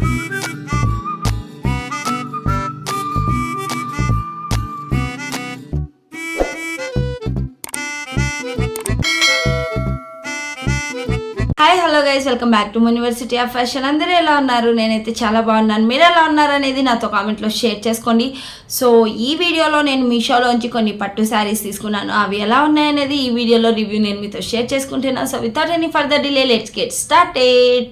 Hi hello guys, welcome back to university of fashion. అందరూ ఎలా ఉన్నారు? నేనైతే చాలా బాగున్నాను. మీరు ఎలా ఉన్నారు అనేది నాతో కామెంట్లో షేర్ చేసుకోండి. సో ఈ వీడియోలో నేను మీషోలోంచి కొన్ని పట్టు శారీస్ తీసుకున్నాను. అవి ఎలా ఉన్నాయనేది ఈ వీడియోలో రివ్యూ నేను మీతో షేర్ చేసుకుంటున్నాను. So without any further delay let's get started.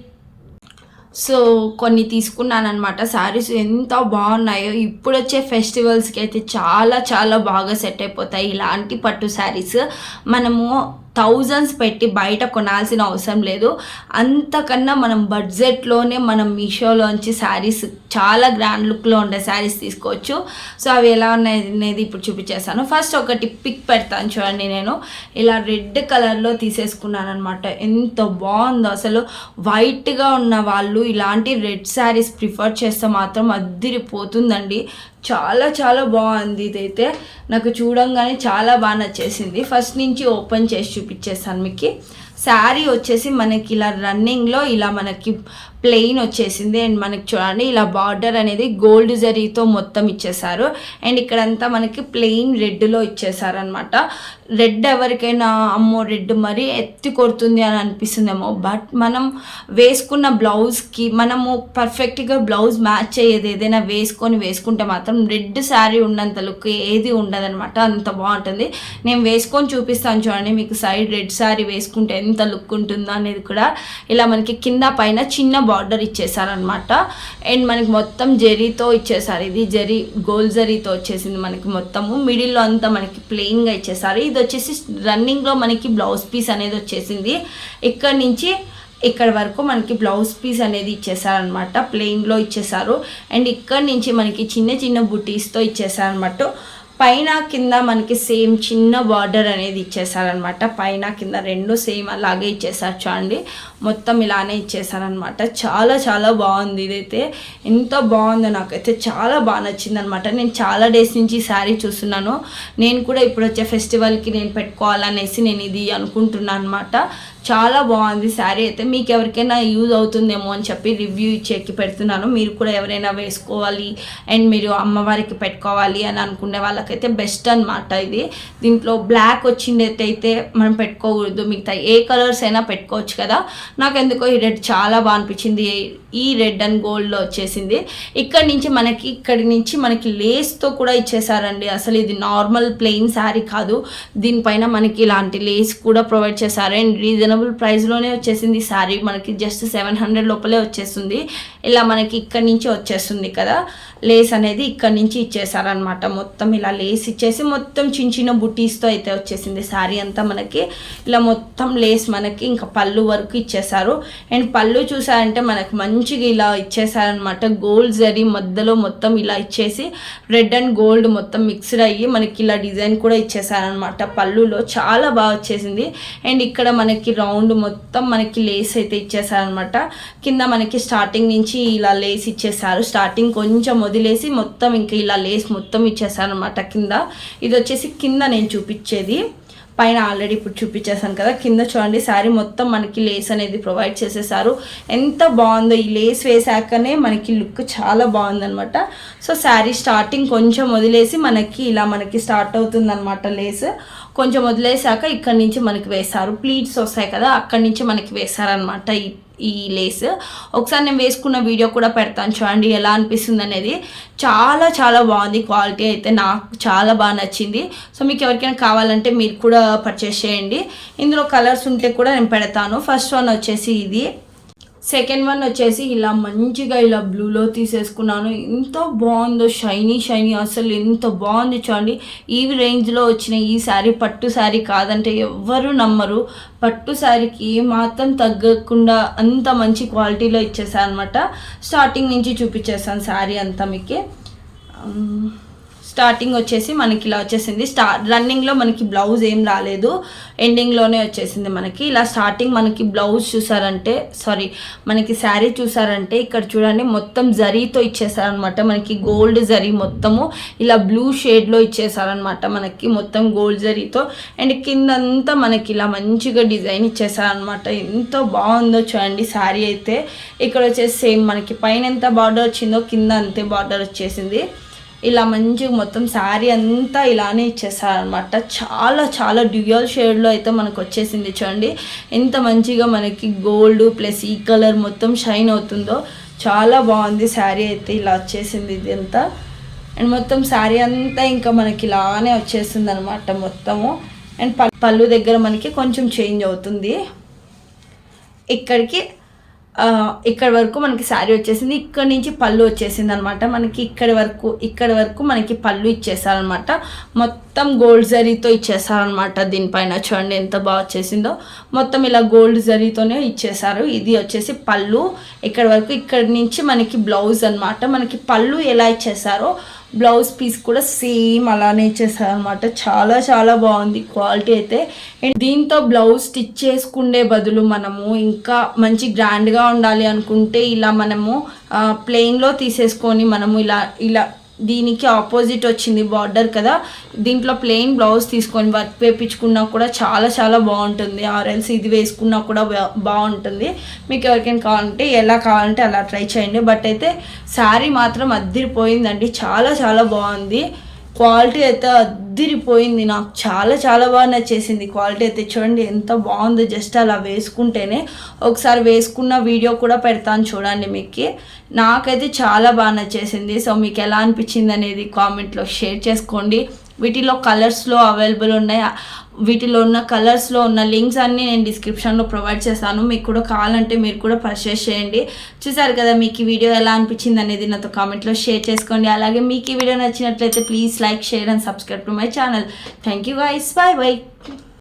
So కొన్ని తీసుకున్నాను అనమాట. శారీస్ ఎంత బాగున్నాయో. ఇప్పుడు వచ్చే ఫెస్టివల్స్కి అయితే చాలా చాలా బాగా సెట్ అయిపోతాయి ఇలాంటి పట్టు శారీస్. మనము థౌజండ్స్ పెట్టి బయట కొనాల్సిన అవసరం లేదు. అంతకన్నా మనం బడ్జెట్లోనే మనం మీషోలోంచి శారీస్ చాలా గ్రాండ్ లుక్లో ఉండే శారీస్ తీసుకోవచ్చు. సో అవి ఎలా ఉన్నాయి అనేది ఇప్పుడు చూపించేస్తాను. ఫస్ట్ ఒకటి పిక్ పెడతాను చూడండి. నేను ఇలా రెడ్ కలర్లో తీసేసుకున్నాను అనమాట. ఎంత బాగుందో అసలు. వైట్గా ఉన్న వాళ్ళు ఇలాంటి రెడ్ శారీస్ ప్రిఫర్ చేస్తే మాత్రం అద్దిరిపోతుందండి. చాలా చాలా బాగుంది. ఇదైతే నాకు చూడంగానే చాలా బాగా నచ్చేసింది. ఫస్ట్ నుంచి ఓపెన్ చేసి చూపించేస్తాను మీకు. శారీ వచ్చేసి మనకి ఇలా రన్నింగ్లో ఇలా మనకి ప్లెయిన్ వచ్చేసింది. అండ్ మనకి చూడండి ఇలా బార్డర్ అనేది గోల్డ్ జరీతో మొత్తం ఇచ్చేసారు. అండ్ ఇక్కడంతా మనకి ప్లెయిన్ రెడ్లో ఇచ్చేసారు అనమాట. రెడ్ ఎవరికైనా అమ్మో రెడ్ మరీ ఎత్తి కొడుతుంది అని అనిపిస్తుందేమో, బట్ మనం వేసుకున్న బ్లౌజ్కి మనము పర్ఫెక్ట్గా బ్లౌజ్ మ్యాచ్ అయ్యేది ఏదైనా వేసుకుంటే మాత్రం రెడ్ శారీ ఉన్నంత లుక్ ఏది ఉండదనమాట. అంత బాగుంటుంది. నేను వేసుకొని చూపిస్తాను చూడండి మీకు. సైడ్ రెడ్ శారీ వేసుకుంటే ఎంత లుక్ ఉంటుందో అనేది కూడా. ఇలా మనకి కింద పైన చిన్న బార్డర్ ఇచ్చేసారనమాట. అండ్ మనకి మొత్తం జరీతో ఇచ్చేసారు. ఇది జరీ గోల్డ్ జరీతో వచ్చేసింది మనకి మొత్తము. మిడిల్లో అంతా మనకి ప్లెయిన్గా ఇచ్చేసారు. ఇది వచ్చేసి రన్నింగ్లో మనకి బ్లౌజ్ పీస్ అనేది వచ్చేసింది. ఇక్కడ నుంచి ఇక్కడ వరకు మనకి బ్లౌజ్ పీస్ అనేది ఇచ్చేసారనమాట. ప్లెయిన్లో ఇచ్చేసారు. అండ్ ఇక్కడ నుంచి మనకి చిన్న చిన్న బుటీస్తో ఇచ్చేసారనమాట. పైన కింద మనకి సేమ్ చిన్న బార్డర్ అనేది ఇచ్చేసారనమాట. పైన కింద రెండు సేమ్ అలాగే ఇచ్చేసారు చూడండి. మొత్తం ఇలానే ఇచ్చేసారనమాట. చాలా చాలా బాగుంది. ఇదైతే ఎంత బాగుందో నాకైతే చాలా బాగా నచ్చింది అనమాట. నేను చాలా డేస్ నుంచి ఈ శారీ చూస్తున్నాను. నేను కూడా ఇప్పుడు వచ్చే ఫెస్టివల్కి నేను పెట్టుకోవాలనేసి నేను ఇది అనుకుంటున్నాను అనమాట. చాలా బాగుంది శారీ అయితే. మీకు ఎవరికైనా యూజ్ అవుతుందేమో అని చెప్పి రివ్యూ ఇచ్చేకి పెడుతున్నాను. మీరు కూడా ఎవరైనా వేసుకోవాలి అండ్ మీరు అమ్మవారికి పెట్టుకోవాలి అని అనుకునే వాళ్ళకైతే బెస్ట్ అనమాట ఇది. దీంట్లో బ్లాక్ వచ్చిందైతే మనం పెట్టుకోకూడదు. మిగతా ఏ కలర్స్ అయినా పెట్టుకోవచ్చు కదా. నాకు ఎందుకో ఈ రెడ్ చాలా బాగా అనిపించింది. ఈ రెడ్ అండ్ గోల్డ్లో వచ్చేసింది. ఇక్కడి నుంచి మనకి లేస్తో కూడా ఇచ్చేసారండి. అసలు ఇది నార్మల్ ప్లెయిన్ శారీ కాదు. దీనిపైన మనకి ఇలాంటి లేస్ కూడా ప్రొవైడ్ చేశారు. అండ్ రీజనబుల్ ప్రైస్లోనే వచ్చేసింది శారీ. మనకి జస్ట్ 700 లోపలే వచ్చేస్తుంది. ఇలా మనకి ఇక్కడి నుంచి వచ్చేస్తుంది కదా లేస్ అనేది. ఇక్కడి నుంచి ఇచ్చేసారనమాట. మొత్తం ఇలా లేస్ ఇచ్చేసి మొత్తం చిన్న చిన్న బుటీస్తో అయితే వచ్చేసింది శారీ అంతా మనకి. ఇలా మొత్తం లేస్ మనకి ఇంకా పళ్ళు వరకు ఇచ్చేసారు. అండ్ పళ్ళు చూసారంటే మనకు మంచిగా ఇలా ఇచ్చేసారనమాట. గోల్డ్ జరీ మధ్యలో మొత్తం ఇలా ఇచ్చేసి రెడ్ అండ్ గోల్డ్ మొత్తం మిక్స్డ్ అయ్యి మనకి ఇలా డిజైన్ కూడా ఇచ్చేసారనమాట. పళ్ళులో చాలా బాగా వచ్చేసింది. అండ్ ఇక్కడ మనకి రౌండ్ మొత్తం మనకి లేస్ అయితే ఇచ్చేసారనమాట. కింద మనకి స్టార్టింగ్ నుంచి ఇలా లేస్ ఇచ్చేసారు. స్టార్టింగ్ కొంచెం వదిలేసి మొత్తం ఇంకా ఇలా లేస్ మొత్తం ఇచ్చేసారనమాట కింద. ఇది వచ్చేసి కింద నేను చూపించేది. పైన ఆల్రెడీ ఇప్పుడు చూపించేసాను కదా. కింద చూడండి శారీ మొత్తం మనకి లేస్ అనేది ప్రొవైడ్ చేసేసారు. ఎంత బాగుందో. ఈ లేస్ వేసాకనే మనకి లుక్ చాలా బాగుందనమాట. సో శారీ స్టార్టింగ్ కొంచెం వదిలేసి మనకి ఇలా మనకి స్టార్ట్ అవుతుందన్నమాట. లేస్ కొంచెం వదిలేసాక ఇక్కడ నుంచి మనకి వేశారు. ప్లీట్స్ వస్తాయి కదా, అక్కడి నుంచి మనకి వేశారనమాట ఈ లేస్. ఒకసారి నేను వేసుకున్న వీడియో కూడా పెడతాను చూడండి ఎలా అనిపిస్తుంది అనేది. చాలా చాలా బాగుంది. క్వాలిటీ అయితే నాకు చాలా బాగా నచ్చింది. సో మీకు ఎవరికైనా కావాలంటే మీరు కూడా పర్చేస్ చేయండి. ఇందులో కలర్స్ ఉంటే కూడా నేను పెడతాను. ఫస్ట్ వన్ వచ్చేసి ఇది. సెకండ్ వన్ వచ్చేసి ఇలా మంచిగా ఇలా బ్లూలో తీసేసుకున్నాను. ఎంత బాగుందో. షైనీ అసలు ఎంత బాగుంది చూడండి. ఈ రేంజ్లో వచ్చిన ఈ శారీ పట్టు శారీ కాదంటే ఎవ్వరూ నమ్మరు. పట్టు శారీకి మాత్రం తగ్గకుండా అంత మంచి క్వాలిటీలో ఇచ్చేసాను అనమాట. స్టార్టింగ్ నుంచి చూపించేస్తాను శారీ అంతా మీకు. స్టార్టింగ్ వచ్చేసి మనకి ఇలా వచ్చేసింది. రన్నింగ్లో మనకి బ్లౌజ్ ఏం రాలేదు, ఎండింగ్లోనే వచ్చేసింది మనకి. ఇలా స్టార్టింగ్ మనకి బ్లౌజ్ చూసారంటే మనకి శారీ చూసారంటే ఇక్కడ చూడండి మొత్తం జరీతో ఇచ్చేసారనమాట. మనకి గోల్డ్ జరీ మొత్తము ఇలా బ్లూ షేడ్లో ఇచ్చేసారనమాట మనకి మొత్తం గోల్డ్ జరీతో. అండ్ కిందంతా మనకి ఇలా మంచిగా డిజైన్ ఇచ్చేసారనమాట. ఎంతో బాగుందో చూడండి శారీ అయితే. ఇక్కడ వచ్చేసి సేమ్ మనకి పైన ఎంత బార్డర్ వచ్చిందో కింద అంతే బార్డర్ వచ్చేసింది. ఇలా మంచిగా మొత్తం శారీ అంతా ఇలానే ఇచ్చేసారనమాట. చాలా చాలా డ్యూయల్ షేడ్లో అయితే మనకు వచ్చేసింది చూడండి. ఎంత మంచిగా మనకి గోల్డ్ ప్లస్ ఈ కలర్ మొత్తం షైన్ అవుతుందో చాలా బాగుంది శారీ అయితే. ఇలా వచ్చేసింది ఇది అంతా. అండ్ మొత్తం శారీ అంతా ఇంకా మనకి ఇలానే వచ్చేస్తుంది అనమాట మొత్తము. అండ్ పళ్ళు దగ్గర మనకి కొంచెం చేంజ్ అవుతుంది. ఇక్కడ వరకు మనకి శారీ వచ్చేసింది. ఇక్కడ నుంచి పళ్ళు వచ్చేసింది అనమాట మనకి. ఇక్కడ వరకు మనకి పళ్ళు ఇచ్చేసారనమాట. మొత్తం గోల్డ్ జరీతో ఇచ్చేసారనమాట. దీనిపైన చూడండి ఎంత బాగా వచ్చేసిందో. మొత్తం ఇలా గోల్డ్ జరీతోనే ఇచ్చేసారు. ఇది వచ్చేసి పళ్ళు. ఇక్కడ నుంచి మనకి బ్లౌజ్ అనమాట. మనకి పళ్ళు ఎలా ఇచ్చేసారో బ్లౌజ్ పీస్ కూడా సేమ్ అలానే ఇచ్చేసారనమాట. చాలా చాలా బాగుంది క్వాలిటీ అయితే. అండ్ దీంతో బ్లౌజ్ స్టిచ్ చేసుకునే బదులు మనము ఇంకా మంచి గ్రాండ్గా ఉండాలి అనుకుంటే ఇలా మనము ప్లెయిన్లో తీసేసుకొని మనము ఇలా దీనికి ఆపోజిట్ వచ్చింది బార్డర్ కదా, దీంట్లో ప్లెయిన్ బ్లౌజ్ తీసుకొని వర్క్ వేయించుకున్నా కూడా చాలా చాలా బాగుంటుంది. ఆర్ఎల్స్ ఇది వేసుకున్నా కూడా బాగుంటుంది. మీకు ఎవరికైనా కావాలంటే ఎలా కావాలంటే అలా ట్రై చేయండి. బట్ అయితే శారీ మాత్రం అద్దిరిపోయిందండి. చాలా చాలా బాగుంది. క్వాలిటీ అయితే అద్దిరిపోయింది. నాకు చాలా చాలా బాగా నచ్చేసింది క్వాలిటీ అయితే. చూడండి ఎంత బాగుందో. జస్ట్ అలా వేసుకుంటేనే ఒకసారి వేసుకున్న వీడియో కూడా పెడతాను చూడండి మీకు. నాకైతే చాలా బాగా నచ్చేసింది. సో మీకు ఎలా అనిపించింది అనేది కామెంట్లో షేర్ చేసుకోండి. వీటిలో కలర్స్లో అవైలబుల్ ఉన్నాయి. వీటిలో ఉన్న కలర్స్లో ఉన్న లింక్స్ అన్నీ నేను డిస్క్రిప్షన్లో ప్రొవైడ్ చేస్తాను. మీకు కూడా కావాలంటే మీరు కూడా పర్చేస్ చేయండి. చూసారు కదా, మీకు ఈ వీడియో ఎలా అనిపించింది అనేది నాతో కామెంట్లో షేర్ చేసుకోండి. అలాగే మీకు ఈ వీడియో నచ్చినట్లయితే please like, share and subscribe to my channel. Thank you guys. By by.